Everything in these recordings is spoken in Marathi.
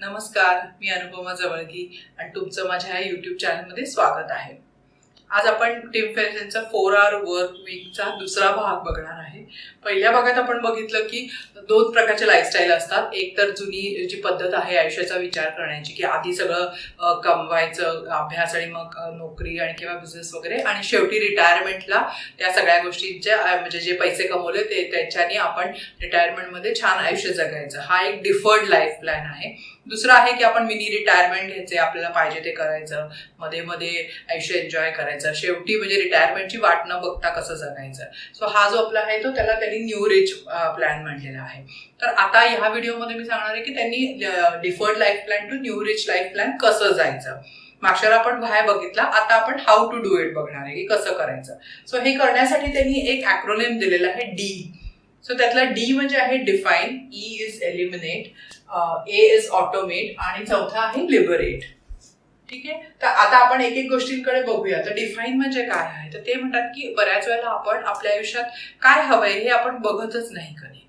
नमस्कार, मी अनुपमा जवळगी आणि तुमचं माझ्या ह्या यूट्यूब चॅनलमध्ये स्वागत आहे. आज आपण टिम फेरिसचा 4 आवर वर्क वीकचा दुसरा भाग बघणार आहे. पहिल्या भागात आपण बघितलं की 2 प्रकारचे लाईफस्टाईल असतात. एक तर जुनी जी पद्धत आहे आयुष्याचा विचार करण्याची, की आधी सगळं कमवायचं, अभ्यास आणि मग नोकरी आणि किंवा बिझनेस वगैरे, आणि शेवटी रिटायरमेंटला या सगळ्या गोष्टींच्या म्हणजे जे पैसे कमवले ते त्याच्याने आपण रिटायरमेंटमध्ये छान आयुष्य जगायचं. हा एक डिफर्ड लाईफ प्लॅन आहे. दुसरं आहे की आपण मिनी रिटायरमेंट घ्यायचे, आपल्याला पाहिजे ते करायचं, मध्ये मध्ये आयुष्य एन्जॉय करायचं, शेवटी म्हणजे रिटायरमेंटची वाट न बघता कसं जगायचं. सो हा जो आपला आहे तो त्याला त्यांनी न्यू रिच प्लॅन म्हणलेला आहे. तर आता ह्या व्हिडिओमध्ये मी सांगणार आहे की त्यांनी deferred life plan to new rich life plan कसं जायचं. मागच्या आपण व्हाय बघितला, आता आपण हाऊ टू डू इट बघणार आहे की कसं करायचं. सो हे करण्यासाठी त्यांनी एक ॲक्रोनिम दिलेला आहे डी. सो त्यातला डी म्हणजे आहे define, E is eliminate, A is automate आणि चौथा आहे लिबरेट. ठीक आहे. तर आता आपण एक एक गोष्टींकडे बघूया. तर डिफाईन म्हणजे काय आहे, तर ते म्हणतात की बऱ्याच वेळेला आपण आपल्या आयुष्यात काय हवंय हे आपण बघतच नाही कधी,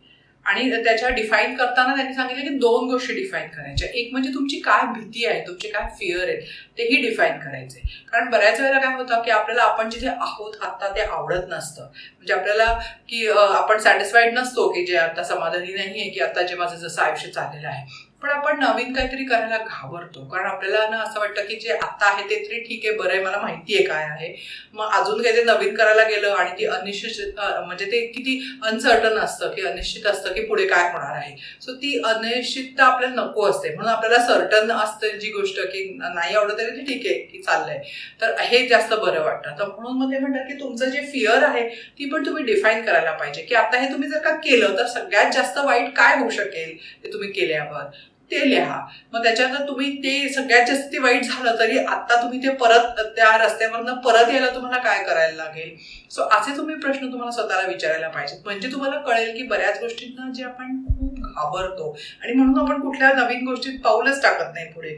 आणि त्याच्या डिफाईन करताना त्यांनी सांगितलं की 2 गोष्टी डिफाईन करायच्या. एक म्हणजे तुमची काय भीती आहे, तुमचे काय फिअर आहेत तेही डिफाईन करायचे. कारण बऱ्याच वेळेला काय होतं की आपल्याला आपण जिथे आहोत आता ते आवडत नसतं. म्हणजे आपल्याला की आपण सॅटिस्फाईड नसतो की जे आता समाधानी नाही आहे की आता जे माझं जसं आयुष्य चाललेलं आहे, पण आपण नवीन काहीतरी करायला घाबरतो. कारण आपल्याला ना असं वाटतं की जे आता आहे ते तरी ठीक आहे, बरं आहे, मला माहिती आहे काय आहे. मग अजून काहीतरी नवीन करायला गेलं आणि ती अनिश्चित म्हणजे ते किती अनसर्टन असतं, की अनिश्चित असतं की पुढे काय होणार आहे. सो ती अनिश्चितता आपल्याला नको असते. म्हणून आपल्याला सर्टन असते जी गोष्ट की नाही आवडत तरी ठीक आहे की चाललंय, तर हे जास्त बरं वाटतं. तर म्हणून मग ते म्हणतात की तुमचं जे फिअर आहे ती पण तुम्ही डिफाईन करायला पाहिजे, की आता हे तुम्ही जर का केलं तर सगळ्यात जास्त वाईट काय होऊ शकेल ते तुम्ही केल्यावर ते लिहा. मग त्याच्यानंतर तुम्ही ते सगळ्यात जास्त वाईट झालं तरी आता तुम्ही ते परत त्या रस्त्यावरनं परत यायला तुम्हाला काय करायला लागेल. सो असे तुम्ही प्रश्न तुम्हाला स्वतःला विचारायला पाहिजेत. म्हणजे तुम्हाला कळेल की बऱ्याच गोष्टींना जे आपण खूप घाबरतो आणि म्हणून आपण कुठल्या नवीन गोष्टीत पाऊलच टाकत नाही पुढे,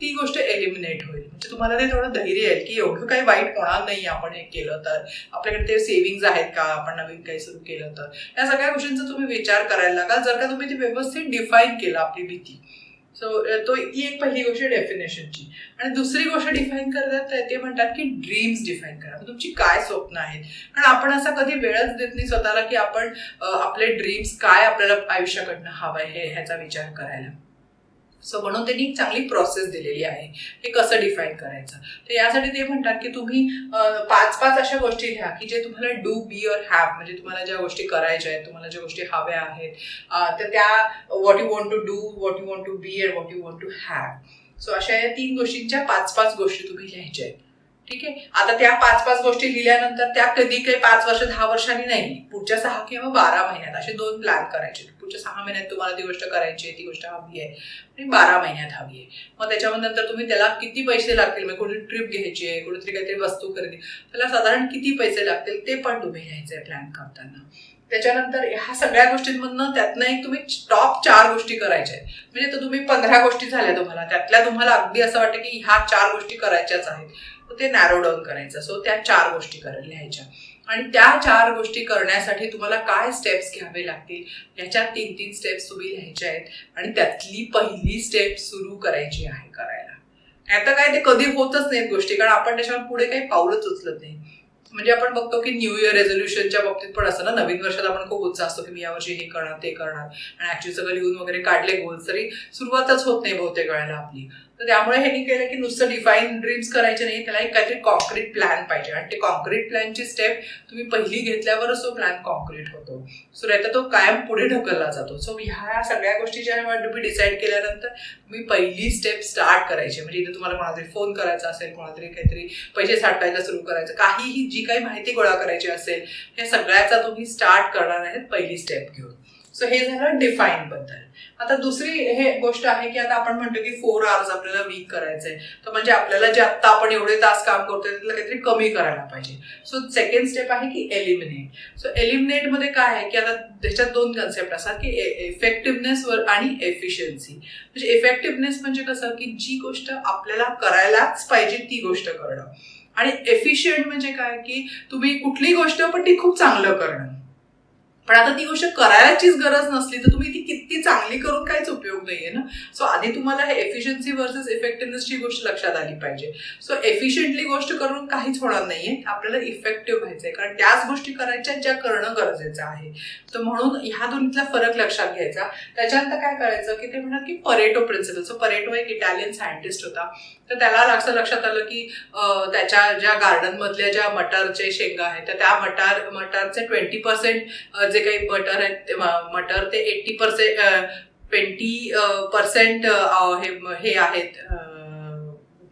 ती गोष्ट एलिमिनेट होईल. म्हणजे तुम्हाला ते थोडं धैर्य येईल की एवढं काही वाईट होणार नाही आपण हे केलं तर, आपल्याकडे ते सेव्हिंग्ज आहेत का, आपण नवीन काही सुरू केलं तर. या सगळ्या गोष्टींचा तुम्ही विचार करायला लागाल जर का तुम्ही ती व्यवस्थित डिफाईन केलं आपली भीती. सो तो ही एक पहिली गोष्ट डेफिनेशनची. आणि दुसरी गोष्ट डिफाईन करतात ते म्हणतात की ड्रीम्स डिफाईन करा. तुमची काय स्वप्न आहेत. कारण आपण असा कधी वेळच देत नाही स्वतःला की आपण आपले ड्रीम्स काय आपल्याला आयुष्याकडनं हवंय ह्याचा विचार करायला. सो म्हणून त्यांनी एक चांगली प्रोसेस दिलेली आहे हे कसं डिफाईन करायचं. तर यासाठी ते म्हणतात की तुम्ही 5 अशा गोष्टी घ्या की जे तुम्हाला डू, बी और हॅव, म्हणजे तुम्हाला ज्या गोष्टी करायच्या आहेत, तुम्हाला ज्या गोष्टी हव्या आहेत, तर त्या what you want to do, what you want to be and what you want to have. So अशा या 3 गोष्टींच्या 5 गोष्टी तुम्ही लिहायच्या आहेत. ठीक आहे. आता त्या 5 गोष्टी लिहिल्यानंतर त्या कधी काही 5 वर्ष 10 वर्षांनी नाही, पुढच्या 6 किंवा 12 महिन्यात असे 2 प्लॅन करायचे. पुढच्या 6 महिन्यात तुम्हाला ती गोष्ट करायची आहे, ती गोष्ट हवी आहे, आणि 12 महिन्यात हवी आहे. मग त्याच्यानंतर तुम्ही त्याला किती पैसे लागतील, म्हणजे कुठे ट्रिप घ्यायची आहे, कुठेतरी काहीतरी वस्तू खरेदी, त्याला साधारण किती पैसे लागतील ते पण तुम्ही घ्यायचे प्लॅन करताना. त्याच्यानंतर ह्या सगळ्या गोष्टींमधनं त्यातनं एक तुम्ही टॉप 4 गोष्टी करायच्या आहेत. म्हणजे तर तुम्ही 15 गोष्टी झाल्या तुम्हाला, त्यातल्या तुम्हाला अगदी असं वाटतं की ह्या 4 गोष्टी करायच्याच आहेत, तर ते नॅरो डाऊन करायचं. सो त्या 4 गोष्टी लिहायच्या, आणि त्या 4 गोष्टी करण्यासाठी तुम्हाला काय स्टेप्स घ्यावे लागतील याच्या 3 स्टेप्स तुम्ही लिहायच्या आहेत. आणि त्यातली पहिली स्टेप सुरू करायची आहे करायला. आता काय ते कधी होतच नाहीत गोष्टी, कारण आपण त्याच्यावर पुढे काही पाऊलच उचलत नाही. म्हणजे आपण बघतो की न्यू इयर रेझोल्युशनच्या बाबतीत पण असं ना, नवीन वर्षात आपण खूप उत्साह असतो की मी यावर्षी हे करणार ते करणार, आणि ऍक्च्युली सगळं लिहून वगैरे काढले गोल्स तरी सुरुवातच होत नाही बहुतेक वेळेला आपली. तर त्यामुळे ह्यांनी केलं की नुसतं डिफाईन ड्रीम्स करायचे नाही, त्याला एक काहीतरी कॉन्क्रीट प्लॅन पाहिजे. आणि ते कॉन्क्रीट प्लॅनची स्टेप तुम्ही पहिली घेतल्यावरच तो प्लॅन कॉन्क्रीट होतो. सो नाही तर तो कायम पुढे ढकलला जातो. सो ह्या सगळ्या गोष्टी ज्या तुम्ही डिसाईड केल्यानंतर तुम्ही पहिली स्टेप स्टार्ट करायची. म्हणजे इथे तुम्हाला कोणातरी फोन करायचा असेल, कोणातरी काहीतरी पैसे साठवायला सुरू करायचं, काहीही जी काही माहिती गोळा करायची असेल, हे सगळ्याचा तुम्ही स्टार्ट करणार आहेत पहिली स्टेप घेऊन. सो हे झालं डिफाईन बद्दल. आता दुसरी हे गोष्ट आहे की आता आपण म्हणतो की 4 आवर्स आपल्याला वीक करायचंय, तर म्हणजे आपल्याला जे आता आपण एवढे तास काम करतोय त्याला काहीतरी कमी करायला पाहिजे. सो सेकंड स्टेप आहे की एलिमिनेट. सो एलिमिनेट मध्ये काय आहे की आता त्याच्यात 2 कन्सेप्ट असतात की इफेक्टिव्हनेस आणि एफिशियन्सी. म्हणजे इफेक्टिव्हनेस म्हणजे कसं की जी गोष्ट आपल्याला करायलाच पाहिजे ती गोष्ट करणं, आणि एफिशियंट म्हणजे काय की तुम्ही कुठली गोष्ट पण ती खूप चांगलं करणं. पण आता ती गोष्ट करायचीच गरज नसली तर तुम्ही ती किती चांगली करून काहीच उपयोग नाहीये ना. सो आधी तुम्हाला हे एफिशियन्सी वर्सेस इफेक्टिव्हनेसची गोष्ट लक्षात आली पाहिजे. सो एफिशियंटली गोष्ट करून काहीच होणार नाहीये, आपल्याला इफेक्टिव्ह व्हायचंय, कारण त्याच गोष्टी करायच्या ज्या करणं गरजेचं आहे. तर म्हणून ह्या दोन्हीतला फरक लक्षात घ्यायचा. त्याच्यानंतर काय करायचं की ते म्हणतात की परेटो प्रिन्सिपल. सो परेटो एक इटालियन सायंटिस्ट होता, तर त्याला लक्षात आलं की त्याच्या ज्या गार्डन मधल्या ज्या मटारचे शेंगा आहेत तर त्या मटारचे 20% जे काही मटर आहेत मटर ते 20% हे आहेत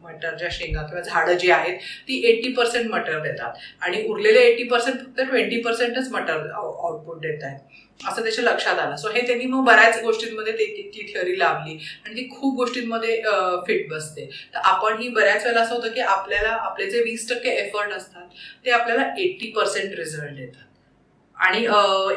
मटरच्या शेंगा किंवा झाडं जी आहेत ती 80% मटर देतात आणि उरलेले 80% फक्त 20%च मटर आउटपुट देत आहेत, असं त्याच्या लक्षात आलं. सो हे त्यांनी मग बऱ्याच गोष्टींमध्ये ती थिअरी लावली आणि ती खूप गोष्टींमध्ये फिट बसते. तर आपण ही बऱ्याच वेळेला असं होतं की आपल्याला आपले जे 20% एफर्ट असतात ते आपल्याला 80% रिझल्ट देतात आणि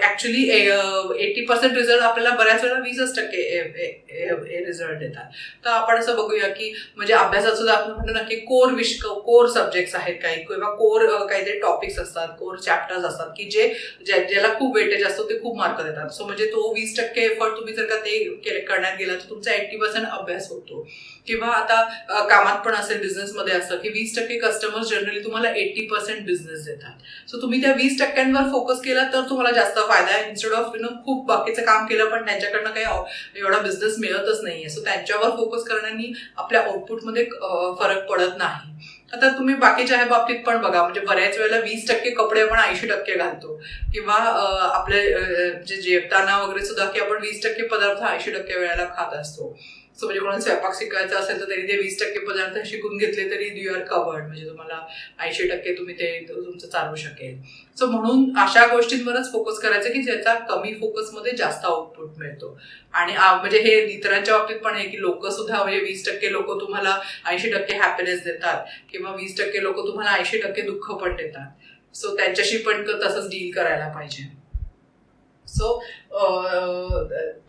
ऍक्च्युली 80% रिझल्ट आपल्याला बऱ्याच वेळेला 20% रिझल्ट देतात. तर आपण असं बघूया की म्हणजे अभ्यासात सुद्धा आपण म्हणतो ना की कोर सब्जेक्ट्स आहेत काही किंवा कोर काहीतरी टॉपिक्स असतात, कोर चॅप्टर्स असतात की ज्याला खूप वेटेज असतो ते खूप मार्क देतात. सो म्हणजे तो 20% एफर्ट तुम्ही जर का ते करण्यात गेला तर तुमचा 80% अभ्यास होतो. किंवा आता कामात पण असेल, बिझनेसमध्ये असतं की 20% कस्टमर्स जनरली तुम्हाला 80% बिझनेस देतात. सो तुम्ही त्या 20%वर फोकस केला तर तुम्हाला जास्त फायदा आहे, इन्स्टेड ऑफ खूप बाकीचं काम केलं पण त्यांच्याकडनं काही एवढा बिझनेस मिळतच नाहीये. सो त्यांच्यावर फोकस करण्याने आपल्या आउटपुटमध्ये फरक पडत नाही. आता तुम्ही बाकीच्या ह्या बाबतीत पण बघा, म्हणजे बऱ्याच वेळेला 20% कपडे आपण 80% घालतो किंवा आपले जे जेवताना वगैरे सुद्धा की आपण 20% पदार्थ 80% वेळेला खात असतो. सो म्हणजे कोणाला स्वयंपाक शिकायचा असेल तर त्यांनी ते 20% पदार्थ शिकून घेतले तरी यू आर कवर्ड, म्हणजे तुम्हाला 80% तुम्ही ते तुमचं चालू शकेल. सो म्हणून अशा गोष्टींवरच फोकस करायचं की ज्याचा कमी फोकसमध्ये जास्त आउटपुट मिळतो. आणि म्हणजे हे इतरांच्या बाबतीत पण आहे की लोक सुद्धा म्हणजे 20% लोक तुम्हाला 80% हॅपीनेस देतात किंवा 20% लोक तुम्हाला 80% दुःख पण देतात. सो त्यांच्याशी पण तसंच डील करायला पाहिजे. सो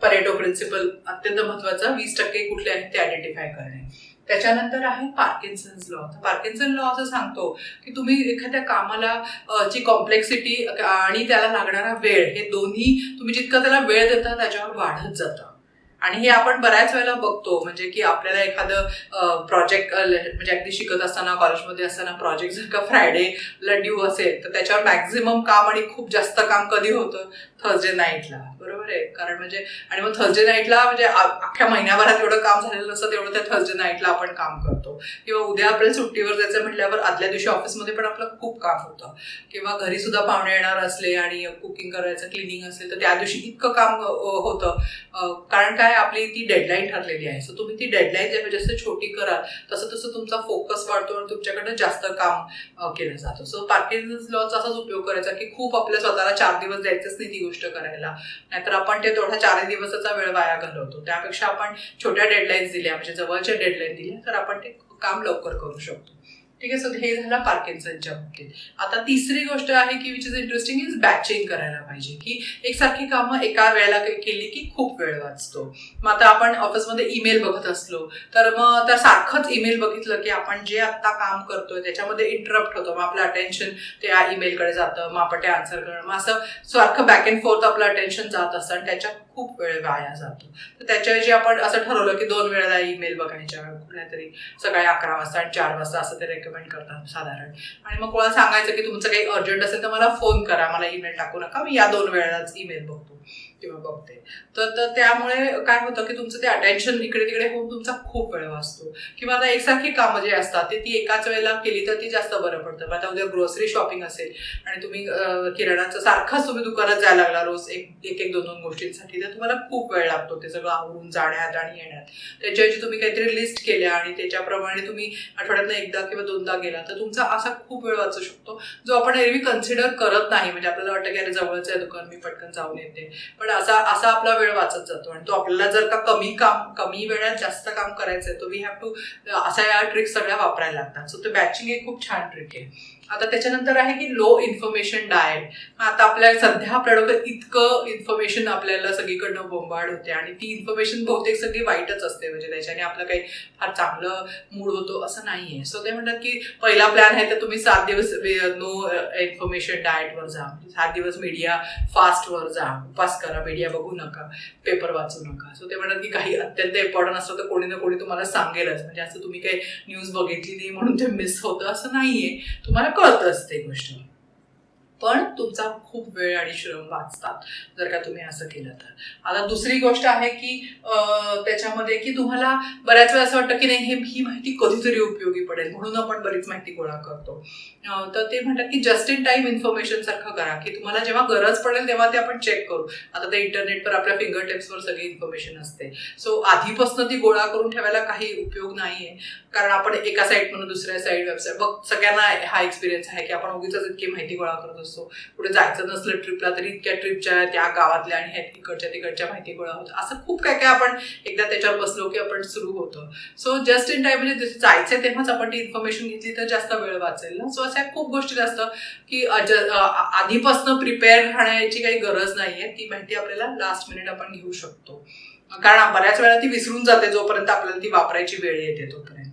परेटो प्रिन्सिपल अत्यंत महत्वाचा, 20% कुठले आहेत ते आयडेंटिफाय करणे. त्याच्यानंतर आहे पार्किन्सन्स लॉ. पार्किन्सन लॉ असं सांगतो की तुम्ही एखाद्या कामाला ची कॉम्प्लेक्सिटी आणि त्याला लागणारा वेळ हे दोन्ही तुम्ही जितका त्याला वेळ देता त्याच्यावर वाढत जातं. आणि हे आपण बऱ्याच वेळेला बघतो, म्हणजे की आपल्याला एखादं प्रोजेक्ट म्हणजे अगदी शिकत असताना कॉलेजमध्ये असताना प्रोजेक्ट जर का फ्रायडेला ड्यू असेल तर त्याच्यावर मॅक्झिमम काम आणि खूप जास्त काम कधी होतं, थर्सडे नाईटला, बरोबर आहे. कारण म्हणजे आणि मग थर्सडे नाईटला म्हणजे अख्ख्या महिन्याभरात एवढं काम झालेलं नसतं तेवढं त्या थर्सडे नाईटला आपण काम करतो. किंवा उद्या आपल्याला सुट्टीवर जायचं म्हटल्यावर आदल्या दिवशी ऑफिसमध्ये पण आपलं खूप काम होतं. किंवा घरी सुद्धा पाहुणे येणार असले आणि कुकिंग करायचं, क्लिनिंग असेल तर त्या दिवशी इतकं काम होतं. कारण काय, आपली ती डेडलाईन ठरलेली आहे. सो तुम्ही ती डेडलाईन जसं छोटी कराल तसं तसं तुमचा फोकस वाढतो आणि तुमच्याकडनं जास्त काम केलं जातं. सो पार्किन्सन्स लॉचा असाच उपयोग करायचा की खूप आपल्या स्वतःला 4 दिवस द्यायचंच नाही ती गोष्ट करायला, नाहीतर आपण ते तेवढा 4 दिवसाचा वेळ वाया घालवतो. त्यापेक्षा आपण छोट्या डेडलाईन्स दिल्या, म्हणजे जवळच्या डेडलाईन दिल्या तर आपण ते काम लवकर करू शकतो. ठीक आहे. सो हे झालं पार्किन्सनच्या बाबतीत. आता तिसरी गोष्ट आहे की विच इज इंटरेस्टिंग इज बॅचिंग करायला पाहिजे, की एकसारखी कामं एका वेळेला केली की खूप वेळ वाचतो. मग आता आपण ऑफिसमध्ये ईमेल बघत असलो तर मग त्या सारखंच ईमेल बघितलं की आपण जे आता काम करतोय त्याच्यामध्ये इंटरप्ट होतं, मग आपलं अटेन्शन त्या ईमेलकडे जातं, मग आपण ते आन्सर करणं, मग असं सारखं बॅक अँड फोर्थ आपलं अटेन्शन जात असतं आणि त्याच्यात खूप वेळ वाया जातो. तर त्याच्याऐवजी आपण असं ठरवलं की 2 वेळेला ईमेल बघायच्या, कुठल्या तरी सकाळी 11 वाजता आणि 4 वाजता असं ते रेकमेंड करतात साधारण. आणि मग कोणाला सांगायचं की तुमचं काही अर्जंट असेल तर मला फोन करा, मला ईमेल टाकू नका, मी या 2 वेळेलाच ईमेल बघतो किंवा बघते. तर त्यामुळे काय होतं की तुमचं ते अटेन्शन इकडे तिकडे होऊन तुमचा खूप वेळ वाचतो. किंवा आता एकसारखी कामं जे असतात ती एकाच वेळेला केली तर ती जास्त बरं पडतं. आता उद्या ग्रोसरी शॉपिंग असेल आणि तुम्ही किराणाचं सारखंच तुम्ही दुकानात जायला लागला रोज एक 2 गोष्टींसाठी, तर तुम्हाला खूप वेळ लागतो ते सगळं आवरून जाण्यात आणि येण्यात. त्याच्याऐवजी तुम्ही काहीतरी लिस्ट केल्या आणि त्याच्याप्रमाणे तुम्ही आठवड्यातनं 1दा किंवा 2दा गेला तर तुमचा असा खूप वेळ वाचू शकतो, जो आपण एरवी कन्सिडर करत नाही. म्हणजे आपल्याला वाटतं की अरे जवळचं आहे दुकान, मी पटकन जाऊन येते, पण असा आपला वेळ वाचत जातो. आणि तो आपल्याला जर का कमी वेळात जास्त काम करायचं आहे तर वी हॅव टू अशा या ट्रिक्स सगळ्या वापरायला लागतात. सो ते बॅचिंग एक खूप छान ट्रिक आहे. आता त्याच्यानंतर आहे की लो इन्फॉर्मेशन डाएट. आता आपल्या सध्या आपल्याकडं इतकं इन्फॉर्मेशन आपल्याला सगळीकडनं बोंबार्ड होते आणि ती इन्फॉर्मेशन बहुतेक सगळी वाईटच असते, म्हणजे त्याच्याने आपलं काही फार चांगलं मूड होतो असं नाहीये. सो ते म्हणतात की पहिला प्लॅन आहे तर तुम्ही 7 दिवस नो इन्फॉर्मेशन डाएटवर जा, 7 दिवस मीडिया फास्टवर जा, उपास करा, मीडिया बघू नका, पेपर वाचू नका. सो ते म्हणतात की काही अत्यंत इम्पॉर्टंट असतं तर कोणी ना कोणी तुम्हाला सांगेलच, म्हणजे असं तुम्ही काही न्यूज बघितली नाही म्हणून ते मिस होतं असं नाहीये, तुम्हाला कळत असते गोष्ट. पण तुमचा खूप वेळ आणि श्रम वाचतात जर का तुम्ही असं केलं तर. आता दुसरी गोष्ट आहे की त्याच्यामध्ये की तुम्हाला बऱ्याच वेळा असं वाटतं की नाही ही माहिती कधीतरी उपयोगी पडेल म्हणून आपण बरीच माहिती गोळा करतो. तर ते म्हणतात की जस्ट इन टाइम इन्फॉर्मेशन सारखं करा की तुम्हाला जेव्हा गरज पडेल तेव्हा ते आपण चेक करू. आता ते इंटरनेटवर आपल्या फिंगर टिप्सवर सगळी इन्फॉर्मेशन असते. सो आधीपासून ती गोळा करून ठेवायला काही उपयोग नाहीये, कारण आपण एका साईटमधून दुसऱ्या साईड वेबसाईट बघ सगळ्यांना हा एक्सपिरियन्स आहे की आपण उगीच इतकी माहिती गोळा करत असतो. कुठे जायचं नसलं ट्रिपला तरी इतक्या ट्रिपच्या त्या गावातल्या आणि इकडच्या तिकडच्या माहिती गोळा होतं. असं खूप काय काय आपण एकदा त्याच्यावर बसलो की आपण सुरू होतं. सो जस्ट इन टाइम म्हणजे जायचं तेव्हाच आपण ती इन्फॉर्मेशन घेतली तर जास्त वेळ वाचेल ना. सो अशा खूप गोष्टी असतं की आधीपासून प्रिपेअर राहण्याची काही गरज नाहीये. ती माहिती आपल्याला लास्ट मिनिट आपण घेऊ शकतो, कारण बऱ्याच वेळा ती विसरून जाते जोपर्यंत आपल्याला ती वापरायची वेळ येते तोपर्यंत.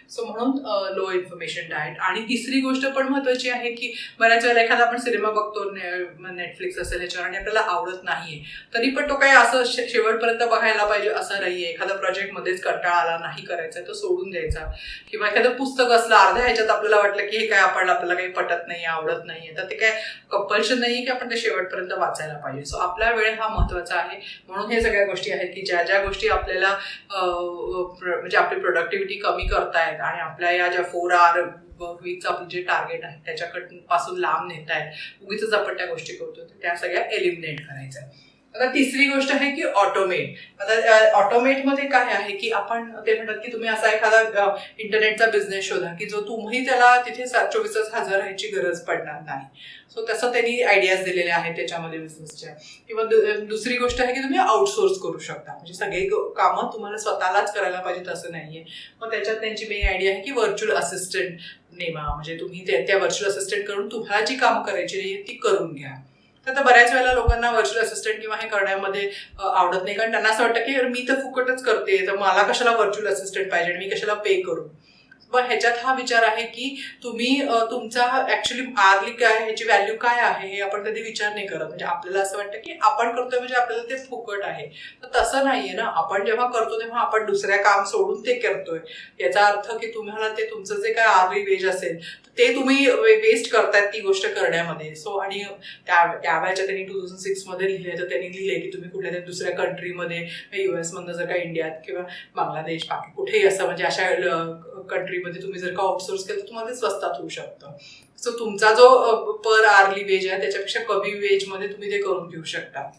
सो म्हणून लो इन्फॉर्मेशन डाएट. आणि तिसरी गोष्ट पण महत्वाची आहे की बऱ्याच वेळेला एखादा आपण सिनेमा बघतो नेटफ्लिक्स असेल ह्याच्यावर आणि आपल्याला आवडत नाहीये तरी पण तो काही असं शेवटपर्यंत बघायला पाहिजे असं नाहीये. एखादा प्रोजेक्ट मध्येच कंटाळा आला नाही करायचा तो सोडून द्यायचा, किंवा एखादं पुस्तक असलं अर्ध्या ह्याच्यात आपल्याला वाटलं की हे काय आपल्याला काही पटत नाही आवडत नाहीये तर ते काय कंपल्शन नाहीये की आपण ते शेवटपर्यंत वाचायला पाहिजे. सो आपला वेळ हा महत्वाचा आहे. म्हणून हे सगळ्या गोष्टी आहेत की ज्या ज्या गोष्टी आपल्याला म्हणजे आपली प्रोडक्टिव्हिटी कमी करतायत आणि आपल्या या ज्या 4 आवर वर्क वीकचं आपलं जे टार्गेट आहे त्याच्यापासून लांब नेत आहेत, उगीच आपण त्या गोष्टी करतो त्या सगळ्या एलिमिनेट करायच्या. आता तिसरी गोष्ट आहे की ऑटोमेट. आता ऑटोमेटमध्ये काय आहे की आपण ते म्हणतात की तुम्ही असा एखादा इंटरनेटचा बिझनेस शोधा की जो तुम्ही त्याला तिथे 24 तास हजर राहायची गरज पडणार नाही. सो तसं त्यांनी आयडियाज दिलेले आहेत त्याच्यामध्ये बिझनेसच्या. किंवा दुसरी गोष्ट आहे की तुम्ही आउटसोर्स करू शकता, म्हणजे सगळे कामं तुम्हाला स्वतःलाच करायला पाहिजेत असं नाहीये. मग त्याच्यात त्यांची मेन आयडिया आहे की व्हर्च्युअल असिस्टंट नेमा, म्हणजे तुम्ही त्या व्हर्च्युअल असिस्टंट करून तुम्हाला जी कामं करायची नाहीये ती करून घ्या. तर बऱ्याच वेळेला लोकांना व्हर्च्युअल असिस्टंट किंवा हे करण्यामध्ये आवडत नाही, कारण त्यांना असं वाटतं की मी तर फुकटच करते तर मला कशाला व्हर्च्युअल असिस्टंट पाहिजे आणि मी कशाला पे करू. पण ह्याच्यात हा विचार आहे की तुम्ही तुमचा ऍक्च्युली आर्ली काय ह्याची व्हॅल्यू काय आहे हे आपण कधी विचार नाही करत. म्हणजे आपल्याला असं वाटतं की आपण करतोय म्हणजे आपल्याला ते फुकट आहे, तर तसं नाहीये ना. आपण जेव्हा करतो तेव्हा आपण दुसऱ्या काम सोडून ते करतोय, याचा अर्थ की तुम्हाला ते तुमचं जे काय आर्ली वेज असेल ते तुम्ही वेस्ट करतायत ती गोष्ट करण्यामध्ये. सो आणि त्यावेळेच्या त्यांनी 2006 मध्ये लिहिले, तर त्यांनी लिहिले की तुम्ही कुठल्या तरी दुसऱ्या कंट्रीमध्ये US मधनं जर का इंडियात किंवा बांगलादेश बाकी कुठेही असं म्हणजे अशा कंट्रीमध्ये तुम्ही जर का आउटसोर्स केलं तर तुम्हाला ते स्वस्तात होऊ शकतं. सो तुमचा जो पर आर्ली वेज आहे त्याच्यापेक्षा कमी वेजमध्ये तुम्ही ते करून घेऊ शकता.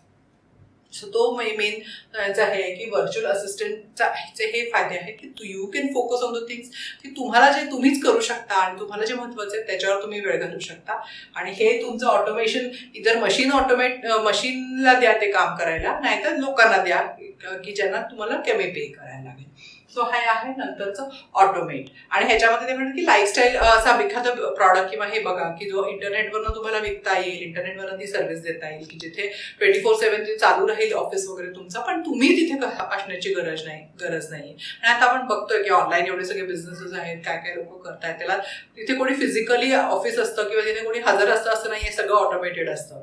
सो तो मेन आहे की व्हर्च्युअल असिस्टंटचे हे फायदे आहेत की you can focus on the things की तुम्हाला जे तुम्हीच करू शकता आणि तुम्हाला जे महत्वाचं आहे त्याच्यावर तुम्ही वेळ घालू शकता. आणि हे तुमचं ऑटोमेशन इतर मशीनला द्या ते काम करायला, नाहीतर लोकांना द्या की ज्यांना तुम्हाला कमी पे करायला लागेल. सो हे आहे नंतरचं ऑटोमेट. आणि ह्याच्यामध्ये ते म्हणतात की लाईफस्टाईल असा एखादं प्रॉडक्ट किंवा हे बघा की जो इंटरनेटवरनं तुम्हाला विकता येईल, इंटरनेटवरनं ती सर्व्हिस देता येईल की जिथे 24/7 ते चालू राहील ऑफिस वगैरे तुमचं, पण तुम्ही तिथे असण्याची गरज नाही. आणि आता आपण बघतोय की ऑनलाईन एवढे सगळे बिझनेसेस आहेत, काय काय लोक करतायत, त्याला तिथे कोणी फिजिकली ऑफिस असतं किंवा तिथे कोणी हजर असतं असं नाही, हे सगळं ऑटोमेटेड असतं.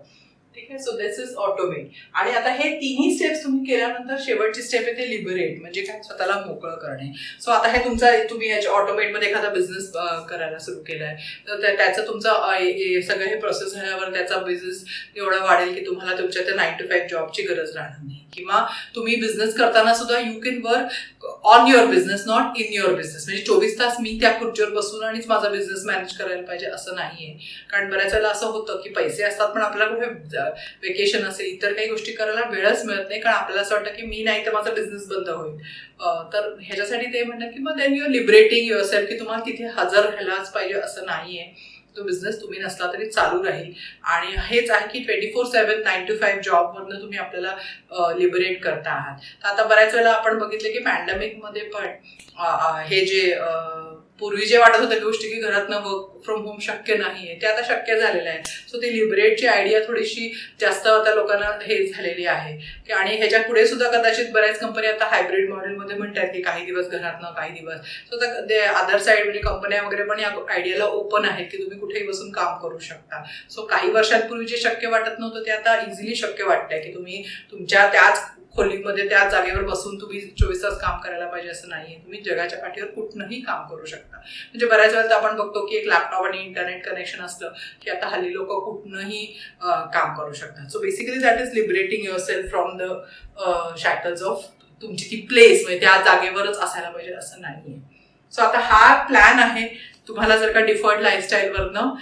ठीक आहे. So this is automate. आणि आता हे तिन्ही स्टेप्स तुम्ही केल्यानंतर शेवटची स्टेप आहे ते लिबरेट, म्हणजे काय स्वतःला मोकळं करणे. सो आता हे तुम्ही याच्या ऑटोमेटमध्ये एखादा बिझनेस करायला सुरू केलाय तर त्याचं तुमचं सगळं हे प्रोसेस झाल्यावर त्याचा बिझनेस एवढा वाढेल की तुम्हाला तुमच्या त्या 9 to 5 जॉबची गरज राहणार नाही. किंवा तुम्ही बिझनेस करताना सुद्धा you can work on your business, not in your business. म्हणजे 24 तास मी त्या खुर्चीवर बसून आणिच माझा बिझनेस मॅनेज करायला पाहिजे असं नाहीये. कारण बऱ्याच वेळेला असं होतं की पैसे असतात पण आपल्याला कुठे वेकेशन असेल इतर काही गोष्टी करायला वेळच मिळत नाही, कारण आपल्याला असं वाटतं की मी नाही तर माझा बिझनेस बंद होईल. तर ह्याच्यासाठी ते म्हणतात की मग then you are liberating yourself की तुम्हाला तिथे हजर राहायलाच पाहिजे असं नाहीये. तो बिझनेस तुम्ही नसला तरी चालू राहील. आणि हेच आहे की 24/7 9 to 5 जॉबवरनं तुम्ही आपल्याला लिबरेट करता आहात. तर आता बऱ्याच वेळेला आपण बघितलं की पॅन्डेमिकमध्ये पण हे जे पूर्वी जे वाटत होतं गोष्टी की घरातनं वर्क फ्रॉम होम शक्य नाहीये ते आता शक्य झालेलं आहे. सो ती लिबरेटची आयडिया थोडीशी जास्त आता लोकांना हे झालेली आहे आणि ह्याच्या पुढे सुद्धा कदाचित बऱ्याच कंपनी आता हायब्रिड मॉडेलमध्ये म्हणतात की काही दिवस घरातनं काही दिवस. सो ते अदर साईड म्हणजे कंपन्या वगैरे पण या आयडियाला ओपन आहेत की तुम्ही कुठेही बसून काम करू शकता. सो काही वर्षांपूर्वी जे शक्य वाटत नव्हतं ते आता इझिली शक्य वाटतंय की तुम्ही तुमच्या त्याच खोलीमध्ये त्याच जागेवर बसून तुम्ही 24 तास काम करायला पाहिजे असं नाहीये. तुम्ही जगाच्या पाठीवर कुठनंही काम करू शकता. म्हणजे बऱ्याच वेळेला आपण बघतो की एक लॅपटॉप आणि इंटरनेट कनेक्शन असलं की आता हल्ली लोक कुठनंही काम करू शकतात. So basically that is liberating yourself from the shackles of तुमची ती प्लेस, म्हणजे त्या जागेवरच असायला पाहिजे असं नाहीये. सो आता हा प्लॅन आहे. तुम्हाला जर का डिफॉल्ट लाईफस्टाईलवरनं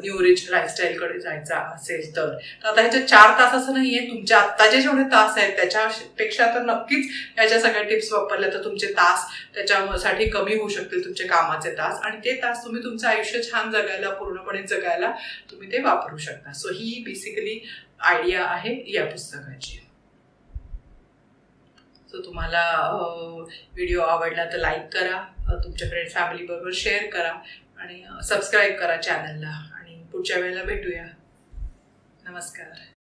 न्यू रिच लाईफस्टाईलकडे जायचं असेल तर आता ह्याचे 4 तास असं नाहीये. तुमच्या आत्ताचे जेवढे तास आहेत त्याच्यापेक्षा तर नक्कीच याच्या सगळ्या टिप्स वापरल्या तर तुमचे तास त्याच्यासाठी कमी होऊ शकतील, तुमचे कामाचे तास, आणि ते तास तुम्ही तुमचं आयुष्य छान जगायला, पूर्णपणे जगायला तुम्ही ते वापरू शकता. सो ही बेसिकली आयडिया आहे या पुस्तकाची. सो तुम्हाला व्हिडिओ आवडला तर लाईक करा, तुमच्या फ्रेंड फॅमिली बरोबर शेअर करा आणि सबस्क्राईब करा चॅनलला. आणि पुढच्या वेळेला भेटूया. नमस्कार.